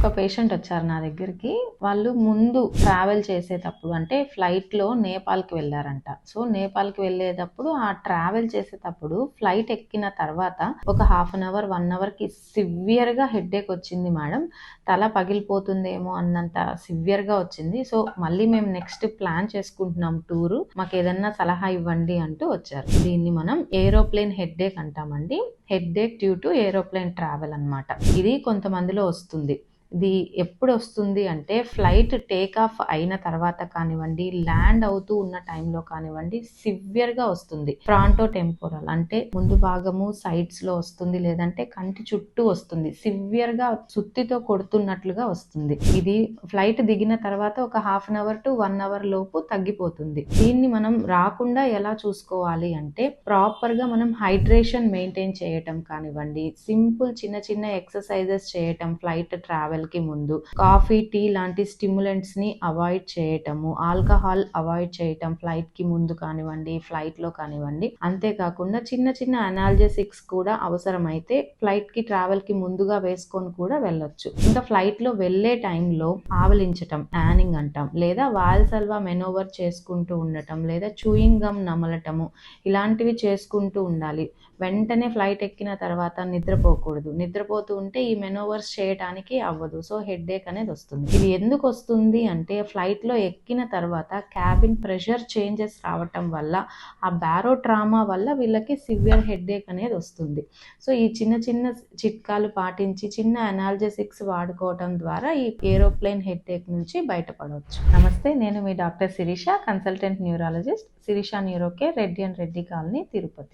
ఒక పేషెంట్ వచ్చారు నా దగ్గరికి. వాళ్ళు ముందు ట్రావెల్ చేసేటప్పుడు అంటే ఫ్లైట్‌లో నేపాల్‌కి వెళ్లారంట. సో, నేపాల్‌కి వెళ్ళేటప్పుడు ఆ ట్రావెల్ చేసేటప్పుడు ఫ్లైట్ ఎక్కిన తర్వాత ఒక హాఫ్ అన్ అవర్, 1 అవర్‌కి సివియర్‌గా హెడ్‌ఏక్ వచ్చింది మేడం. తల పగిలిపోతుందేమో అన్నంత సివియర్‌గా వచ్చింది. సో, మళ్ళీ మేము నెక్స్ట్ ప్లాన్ చేసుకుంటున్నాం టూరు. మాకేదన్నా సలహా ఇవ్వండి అంటూ వచ్చారు. దీన్ని మనం ఏరోప్లేన్ హెడ్‌ఏక్ అంటామండి. Headache due to aeroplane travel అన్నమాట. ఇది కొంతమందిలో వస్తుంది. ఇది ఎప్పుడు వస్తుంది అంటే ఫ్లైట్ టేక్ ఆఫ్ అయిన తర్వాత కానివ్వండి, ల్యాండ్ అవుతూ ఉన్న టైంలో కానివ్వండి, సివియర్‌గా వస్తుంది. ఫ్రాంటో టెంపోరల్ అంటే ముందు భాగము సైడ్స్‌లో వస్తుంది, లేదంటే కంటి చుట్టూ వస్తుంది. సివియర్‌గా సుత్తితో కొడుతున్నట్లుగా వస్తుంది. ఇది ఫ్లైట్ దిగిన తర్వాత ఒక half an hour to 1 hour లోపు తగ్గిపోతుంది. దీన్ని మనం రాకుండా ఎలా చూసుకోవాలి అంటే ప్రాపర్‌గా మనం హైడ్రేషన్ మెయింటైన్ చేయటం కానివ్వండి, సింపుల్ చిన్న చిన్న ఎక్సర్సైజెస్ చేయటం ఫ్లైట్ ట్రావెల్‌కి ముందు, కాఫీ, టీ లాంటి స్టిమ్యులెంట్స్ ని అవాయిడ్ చేయటము, ఆల్కహాల్ అవాయిడ్ చేయటం ఫ్లైట్‌కి ముందు కానివ్వండి, ఫ్లైట్‌లో కానివ్వండి. అంతేకాకుండా చిన్న చిన్న అనాల్జెసిక్స్ కూడా అవసరమైతే ఫ్లైట్‌కి ట్రావెల్‌కి ముందుగా వేసుకొని కూడా వెళ్ళొచ్చు. ఇంకా ఫ్లైట్‌లో వెళ్ళే టైంలో ఆవలించటం, యానింగ్ అంటాం, లేదా వాల్సల్వా మెనోవర్ చేసుకుంటూ ఉండటం, లేదా చూయింగ్ గమ్ నమలటము, ఇలాంటివి చేసుకుంటూ ఉండాలి. వెంటనే ఫ్లైట్ ఎక్కిన తర్వాత నిద్రపోకూడదు. నిద్రపోతూ ఉంటే ఈ మెనోవర్స్ చేయటానికి అవ్వదు. సో, హెడ్‌ఏక్ అనేది వస్తుంది. ఇది ఎందుకు వస్తుంది అంటే ఫ్లైట్‌లో ఎక్కిన తర్వాత క్యాబిన్ ప్రెషర్ చేంజెస్ రావటం వల్ల, ఆ బారోట్రామా వల్ల వీళ్ళకి సివియర్ హెడ్‌ఏక్ అనేది వస్తుంది. సో, ఈ చిన్న చిన్న చిట్కాలు పాటించి చిన్న అనాల్జెసిక్స్ వాడుకోవటం ద్వారా ఈ ఏరోప్లేన్ హెడ్‌ఏక్ నుంచి బయటపడవచ్చు. నమస్తే, నేను మీ doctor Shirisha, consultant neurologist, Shirisha neuro care, Reddy and Reddy colony, Tirupati.